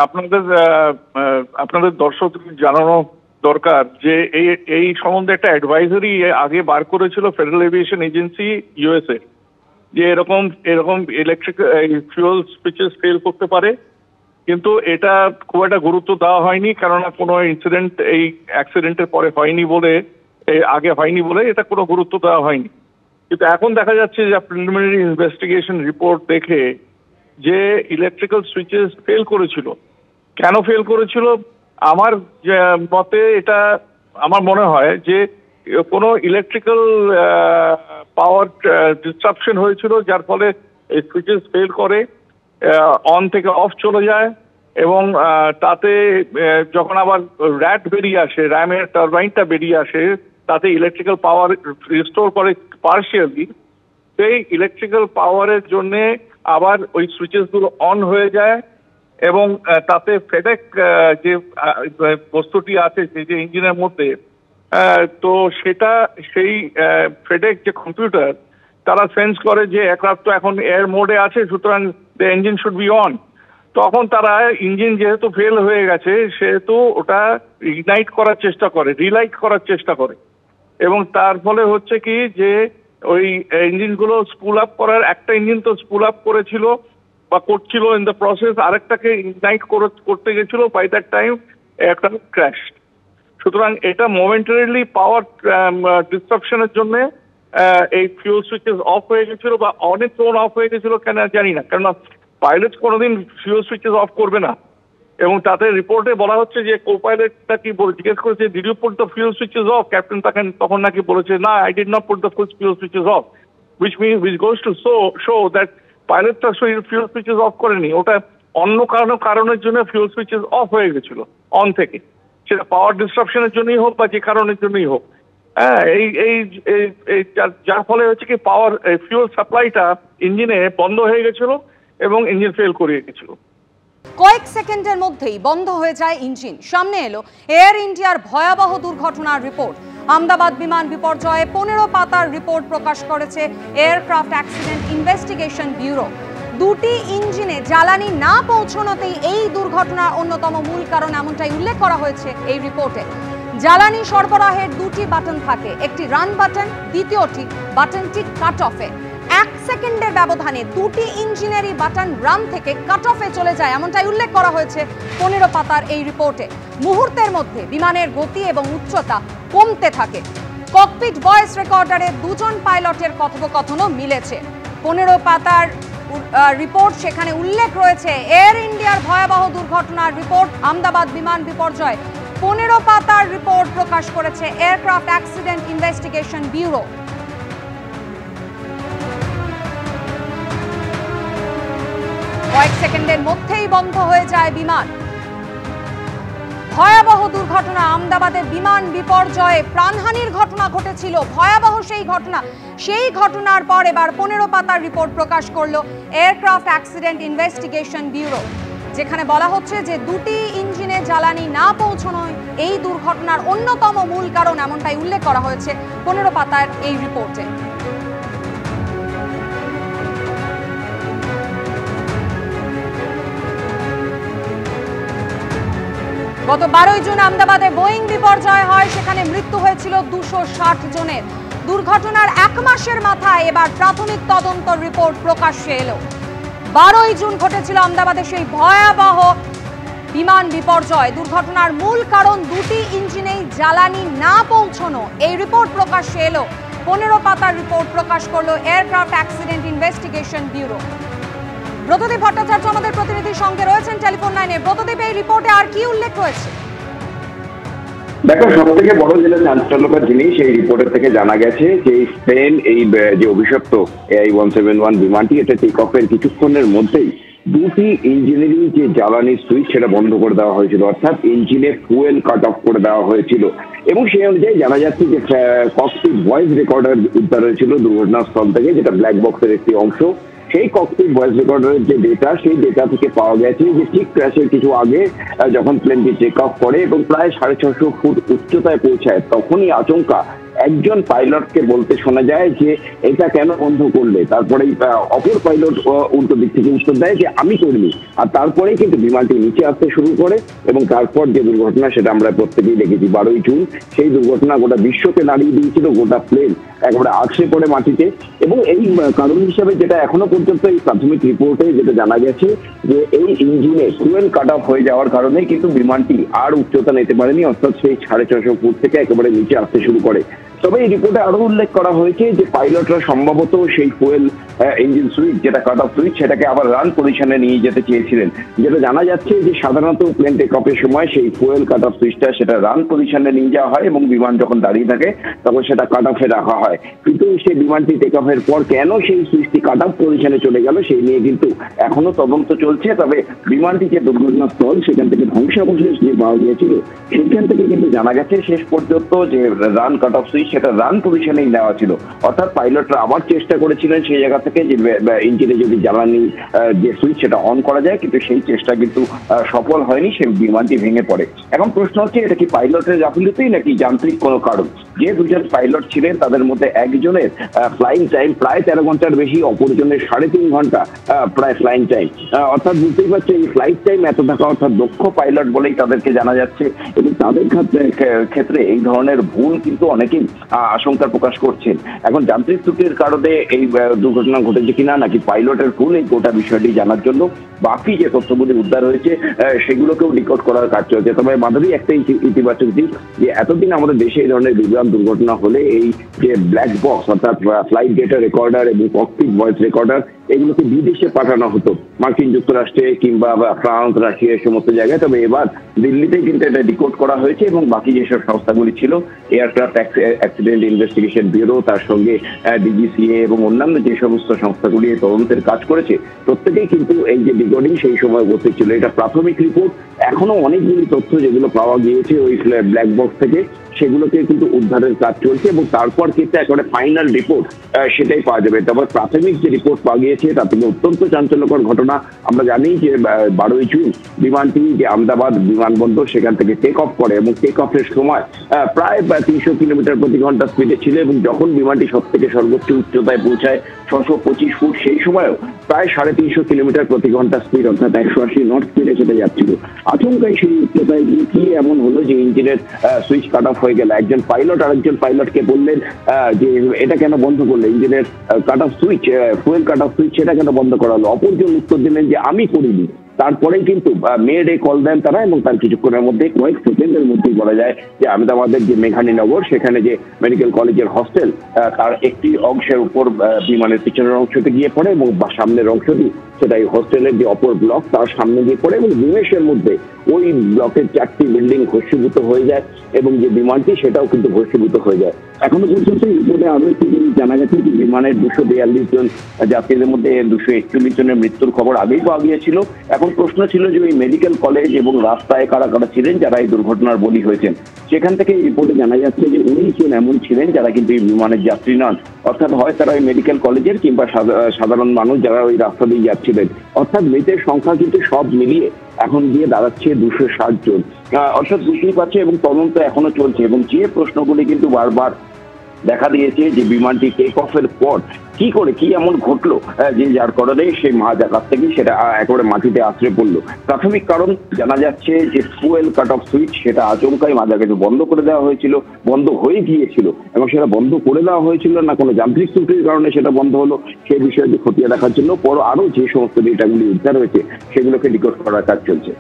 আপনাদের আপনাদের দর্শকদের জানানো দরকার যে এই সম্বন্ধে একটা অ্যাডভাইজারি আগে বার করেছিল ফেডারেল এভিয়েশন এজেন্সি ইউএসএ, যে এরকম এরকম ইলেকট্রিক ফিউল সুইচেস ফেল করতে পারে, কিন্তু এটা খুব একটা গুরুত্ব দেওয়া হয়নি, কেননা কোনো ইনসিডেন্ট এই অ্যাক্সিডেন্টের পরে হয়নি বলে, আগে হয়নি বলে এটা কোনো গুরুত্ব দেওয়া হয়নি। কিন্তু এখন দেখা যাচ্ছে যে প্রিলিমিনারি ইনভেস্টিগেশন রিপোর্ট দেখে যে ইলেকট্রিক্যাল সুইচেস ফেল করেছিল। কেন ফেল করেছিল? আমার মতে এটা আমার মনে হয় যে কোনো ইলেকট্রিক্যাল পাওয়ার ডিস্ট্রাকশন হয়েছিল, যার ফলে এই সুইচেস ফেল করে, অন থেকে অফ চলে যায়, এবং তাতে যখন আবার র্যাট বেরিয়ে আসে, র্যামের টারবাইনটা বেরিয়ে আসে, তাতে ইলেকট্রিক্যাল পাওয়ার রিস্টোর করে পার্শিয়ালি। সেই ইলেকট্রিক্যাল পাওয়ারের জন্যে আবার ওই সুইচেসগুলো অন হয়ে যায়, এবং তাতে ফেডেক যে বস্তুটি আছে যে ইঞ্জিনের মধ্যে, তো সেটা সেই ফেডেক যে কম্পিউটার তারা সেন্স করে যে এয়ারক্রাফট তো এখন এয়ার মোডে আছে, সুতরাং the engine should be on. তখন তারা ইঞ্জিন যেহেতু ফেল হয়ে গেছে সেহেতু ওটা ইগনাইট করার চেষ্টা করে, রিলাইট করার চেষ্টা করে, এবং তার ফলে হচ্ছে কি যে ওই ইঞ্জিনগুলো স্পুল আপ করার, একটা ইঞ্জিন তো স্পুল আপ করেছিল বা করছিল ইন দ্য প্রসেস, আরেকটাকে ইগনাইট করতে গেছিল, বাই দ্যাট টাইম একটা ক্র্যাশ। সুতরাং এটা মোমেন্টারিলি পাওয়ার ডিস্ট্রাকশনের জন্য এই ফিউল সুইচেস অফ হয়ে গেছিল, বা অনেক ফোন অফ হয়ে গেছিল কেন জানি না, কেননা পাইলট কোনোদিন ফিউল সুইচেস অফ করবে না। এবং তাতে রিপোর্টে বলা হচ্ছে যে কো পাইলটটা কি জিজ্ঞেস করেছে, did you put the fuel switches off? Captain তখন নাকি বলেছে, না, I did not put the fuel switches off, which goes to show that পাইলটটা ফিউল সুইচেস অফ করেনি, ওটা অন্য কারণের জন্য ফিউল সুইচেস অফ হয়ে গেছিল অন থেকে, সেটা পাওয়ার ডিস্ট্রাকশনের জন্যই হোক বা যে কারণের জন্যই হোক। হ্যাঁ, এই যার ফলে হচ্ছে কি পাওয়ার ফিউল সাপ্লাইটা ইঞ্জিনে বন্ধ হয়ে গেছিল এবং ইঞ্জিন ফেল করিয়ে গেছিল। কয়েক সেকেন্ডের মধ্যেই বন্ধ হয়ে যায় ইঞ্জিন। সামনে এলো এয়ার ইন্ডিয়ার ভয়াবহ দুর্ঘটনার রিপোর্ট। আহমেদাবাদ বিমান বিপর্যয়ে 15 পাতার রিপোর্ট প্রকাশ করেছে এয়ারক্রাফট অ্যাক্সিডেন্ট ইনভেস্টিগেশন ব্যুরো। দুটি ইঞ্জিনে জ্বালানি না পৌঁছানোতেই এই দুর্ঘটনার অন্যতম মূল কারণ, এমনটাই উল্লেখ করা হয়েছে এই রিপোর্টে। জ্বালানি সরবরাহের দুটি বাটন থাকে, একটি রান বাটন, দ্বিতীয়টি বাটনটি কাট অফে। 1 সেকেন্ডের ব্যবধানে দুটি ইঞ্জিনেরই বাটন রান থেকে কাট অফে চলে যায়, এমনটাই উল্লেখ করা হয়েছে 15 পাতার এই রিপোর্টে। মুহূর্তের মধ্যে বিমানের গতি এবং উচ্চতা কমতে থাকে। ককপিট ভয়েস রেকর্ডারে দুজন পাইলটের কথোপকথনও মিলেছে। 15 পাতার রিপোর্ট, সেখানে উল্লেখ রয়েছে এয়ার ইন্ডিয়ার ভয়াবহ দুর্ঘটনার রিপোর্ট, আহমেদাবাদ বিমান বিপর্যয়। 15 পাতার রিপোর্ট প্রকাশ করেছে এয়ারক্রাফট অ্যাক্সিডেন্ট ইনভেস্টিগেশন ব্যুরো। কয়েক সেকেন্ডের মধ্যেই বন্ধ হয়ে যায় বিমান। ভয়াবহ দুর্ঘটনা, আহমেদাবাদে বিমান বিপর্যয়ে প্রাণহানির ঘটনা ঘটেছিল, ভয়াবহ সেই ঘটনা। সেই ঘটনার পর এবার 15 পাতার রিপোর্ট প্রকাশ করলো এয়ারক্রাফট অ্যাক্সিডেন্ট ইনভেস্টিগেশন ব্যুরো, যেখানে বলা হচ্ছে যে দুটি ইঞ্জিনে জ্বালানি না পৌঁছানোই এই দুর্ঘটনার অন্যতম মূল কারণ, এমনটাই উল্লেখ করা হয়েছে 15 পাতার এই রিপোর্টে। গত 12 জুন আহমেদাবাদে বোয়িং বিপর্যয় হয়, সেখানে মৃত্যু হয়েছিল 260 জনের। দুর্ঘটনার 1 মাসের মাথায় এবার প্রাথমিক তদন্ত রিপোর্ট প্রকাশ্যে এলো। 12 জুন ঘটেছিল আহমেদাবাদে সেই ভয়াবহ বিমান বিপর্যয়। দুর্ঘটনার মূল কারণ দুটি ইঞ্জিনেই জ্বালানি না পৌঁছানো। এই রিপোর্ট প্রকাশ্যে এলো, 15 পাতার রিপোর্ট প্রকাশ করলো aircraft accident investigation bureau. Bratadip Bhattacharya আমাদের প্রতিনিধির সঙ্গে রয়েছেন টেলিফোন লাইনে। ব্রতদীপ, এই রিপোর্টে আর কি উল্লেখ রয়েছে? দেখো, সব থেকে বড় যেটা চাঞ্চল্যকর জিনিস এই রিপোর্টের থেকে জানা গেছে যে স্পেন এই যে অভিশপ্ত AI-171 বিমানটি, এটা টেক অফের কিছুক্ষণের মধ্যেই দুটি ইঞ্জিনেরই যে জ্বালানি সুইচ সেটা বন্ধ করে দেওয়া হয়েছিল, অর্থাৎ ইঞ্জিনে ফুয়েল কাট অফ করে দেওয়া হয়েছিল। এবং সেই অনুযায়ী জানা যাচ্ছে যে ককপিট ভয়েস রেকর্ডার উদ্ধার হয়েছিল দুর্ঘটনাস্থল থেকে, যেটা ব্ল্যাক বক্সের একটি অংশ। সেই ককপিট ভয়েস রেকর্ডারের যে ডেটা, সেই ডেটা থেকে পাওয়া গেছে যে ঠিক ক্র্যাশের কিছু আগে যখন প্লেনটি টেক অফ করে এবং প্রায় 650 ফুট উচ্চতায় পৌঁছায়, তখনই আচমকা একজন পাইলটকে বলতে শোনা যায় যে এটা কেন বন্ধ করলে, তারপরেই অপর পাইলট উল্টো দিক থেকে উত্তর দেয় যে আমি করিনি। আর তারপরেই কিন্তু বিমানটি নিচে আসতে শুরু করে এবং তারপর যে দুর্ঘটনা সেটা আমরা প্রত্যেকেই দেখেছি 12ই জুন। সেই দুর্ঘটনা গোটা বিশ্বকে দাঁড়িয়ে দিয়েছিল, গোটা প্লেন একেবারে আছড়ে পড়ে মাটিতে। এবং এই কারণ হিসাবে যেটা এখনো পর্যন্ত এই প্রাথমিক রিপোর্টে যেটা জানা গেছে যে এই ইঞ্জিনে ফুয়েল কাট অফ হয়ে যাওয়ার কারণে কিন্তু বিমানটি আর উচ্চতা নিতে পারেনি, অর্থাৎ সেই 650 ফুট থেকে একেবারে নিচে আসতে শুরু করে। তবে এই রিপোর্টে আরো উল্লেখ করা হয়েছে যে পাইলটরা সম্ভবত সেই ফুয়েল ইঞ্জিন সুইচ যেটা কাট অফ সুইচ সেটাকে আবার রান পজিশনে নিয়ে যেতে চেয়েছিলেন। যেটা জানা যাচ্ছে যে সাধারণত প্লেন টেক অফের সময় সেই ফুয়েল কাট অফ সুইচটা সেটা রান পজিশনে নিয়ে যাওয়া হয় এবং বিমান যখন দাঁড়িয়ে থাকে তখন সেটা কাট অফে রাখা হয়। কিন্তু সেই বিমানটি টেক অফের পর কেন সেই সুইচটি কাট অফ পজিশনে চলে গেল সেই নিয়ে কিন্তু এখনো তদন্ত চলছে। তবে বিমানটি যে দুর্ঘটনাস্থল সেখান থেকে ধ্বংসাবশেষ যে পাওয়া গিয়েছিল সেখান থেকে কিন্তু জানা গেছে শেষ পর্যন্ত যে রান কাট অফ সুইচ সেটা রান পজিশনেই নেওয়া ছিল, অর্থাৎ পাইলটরা আবার চেষ্টা করেছিলেন সেই জায়গা থেকে যে ইঞ্জিনে যদি জ্বালানি যে সুইচ সেটা অন করা যায়, কিন্তু সেই চেষ্টা কিন্তু সফল হয়নি, সেই বিমানটি ভেঙে পড়ে। এখন প্রশ্ন হচ্ছে এটা কি পাইলটের গাফিলতিই নাকি যান্ত্রিক কোনো কারণ? যে দুজন পাইলট ছিলেন তাদের মধ্যে একজনের ফ্লাইং টাইম প্রায় 13 ঘন্টার বেশি, অপরজনের 3.5 ঘন্টা প্রায় ফ্লাইং টাইম, অর্থাৎ বুঝতেই পারছে এই ফ্লাইট টাইম এত থাকা অর্থাৎ দক্ষ পাইলট বলেই তাদেরকে জানা যাচ্ছে। এবং তাদের ক্ষেত্রে এই ধরনের ভুল কিন্তু অনেকেই আশঙ্কা প্রকাশ করছেন। এখন যান্ত্রিক ত্রুটির কারণে এই দুর্ঘটনা ঘটেছে কিনা নাকি পাইলটের ভুল, এই গোটা বিষয়টি জানার জন্য বাকি যে তথ্যগুলি উদ্ধার হয়েছে সেগুলোকেও ডিকোড করার কাজ চলছে। তবে মাধবী একটা ইতিবাচক দিক যে এতদিন আমাদের দেশে এই ধরনের বিমান দুর্ঘটনা হলে এই যে ব্ল্যাক বক্স অর্থাৎ ফ্লাইট ডেটা রেকর্ডার এবং ককপিট ভয়েস রেকর্ডার এগুলোকে বিদেশে পাঠানো হতো, মার্কিন যুক্তরাষ্ট্রে কিংবা ফ্রান্স, রাশিয়া এই সমস্ত জায়গায়। তবে এবার দিল্লিতেই কিন্তু এটা ডিকোড করা হয়েছে এবং বাকি যেসব সংস্থাগুলি ছিল এয়ারক্রাফট অ্যাক্সিডেন্ট ইনভেস্টিগেশন ব্যুরো, তার সঙ্গে ডিজিসিএ এবং অন্যান্য যে সমস্ত সংস্থাগুলি তদন্তের কাজ করেছে প্রত্যেকেই কিন্তু এই যে ডিকোডিং সেই সময় উপস্থিত ছিল। এটা প্রাথমিক রিপোর্ট, এখনো অনেকগুলি তথ্য যেগুলো পাওয়া গিয়েছে ওই ব্ল্যাক বক্স থেকে সেগুলোকে কিন্তু উদ্ধারের কাজ চলছে এবং তারপর কিন্তু একেবারে ফাইনাল রিপোর্ট সেটাই পাওয়া যাবে। তবে প্রাথমিক যে রিপোর্ট পাওয়া গিয়েছে তার থেকে অত্যন্ত চাঞ্চল্যকর ঘটনা। আমরা জানি যে 12ই জুন বিমানটি যে আহমেদাবাদ বিমানবন্দর সেখান থেকে টেক অফ করে এবং টেক অফের সময় প্রায় 300 কিলোমিটার প্রতি ঘন্টা স্পিডে ছিল এবং যখন বিমানটি সব থেকে সর্বোচ্চ উচ্চতায় পৌঁছায় 625 ফুট সেই সময়ও প্রায় 350 কিলোমিটার প্রতি ঘন্টা স্পিড অর্থাৎ 180 নট স্পিডে সেটা যাচ্ছিল। আচমকাই সেই উচ্চতায় কি এমন হলো যে ইঞ্জিনের সুইচ কাট অফ হয়ে গেল। একজন পাইলট আরেকজন পাইলটকে বললেন যে এটা কেন বন্ধ করলে, ইঞ্জিনের cut off switch fuel cut off switch সেটা কেন বন্ধ করা হলো? অপরজন উত্তর দিলেন যে আমি করিনি। তারপরেই কিন্তু মেডে কল দেন তারা এবং তার কিছুক্ষণের মধ্যে কয়েক সেকেন্ডের মধ্যেই বলা যায় যে আহমেদাবাদের যে মেঘানীনগর সেখানে যে মেডিকেল কলেজের হস্টেল তার একটি অংশের উপর বিমানের পিছনের অংশতে গিয়ে পড়ে এবং সামনের অংশটি সেটা এই হোস্টেলের যে অপর ব্লক তার সামনে গিয়ে পড়ে এবং নিমেষের মধ্যে ওই ব্লকের 4টি বিল্ডিং ভস্মীভূত হয়ে যায় এবং যে বিমানটি সেটাও কিন্তু ভস্মীভূত হয়ে যায়। এখনো পর্যন্ত রিপোর্টে আরো একটি জিনিস জানা গেছে যে বিমানের 242 জন যাত্রীদের মধ্যে 241 জনের মৃত্যুর খবর আগেই পাওয়া গিয়েছিল। এখন প্রশ্ন ছিল যে ওই মেডিকেল কলেজ এবং রাস্তায় কারা কারা ছিলেন যারা এই দুর্ঘটনার বলি হয়েছেন। সেখান থেকে এই রিপোর্টে জানা যাচ্ছে যে 19 জন এমন ছিলেন যারা কিন্তু এই বিমানের যাত্রী নন, অর্থাৎ হয় তারা ওই মেডিকেল কলেজের কিংবা সাধারণ মানুষ যারা ওই রাস্তা দিয়ে যাচ্ছিলেন। অর্থাৎ মৃতের সংখ্যা কিন্তু সব মিলিয়ে এখন গিয়ে দাঁড়াচ্ছে 260 জন, অর্থাৎ বুঝতেই পারছে এবং তদন্ত এখনো চলছে। এবং যে প্রশ্নগুলি কিন্তু বারবার দেখা দিয়েছে যে বিমানটি টেক অফের পর কি এমন ঘটলো যে যার কারণে সেই মহাজাকাত থেকে সেটা একেবারে মাটিতে আশ্রয় পড়লো। প্রাথমিক কারণ জানা যাচ্ছে যে ফুয়েল কাট অফ সুইচ সেটা আচমকাই মাঝাকাছে বন্ধ করে দেওয়া হয়েছিল, বন্ধ হয়ে গিয়েছিল এবং সেটা বন্ধ করে দেওয়া হয়েছিল না কোনো যান্ত্রিক ত্রুটির কারণে সেটা বন্ধ হলো সেই বিষয়টি খতিয়ে দেখার জন্য আরো যে সমস্ত ডেটাগুলি উদ্ধার হয়েছে সেগুলোকে ডিকোড করার কাজ চলছে।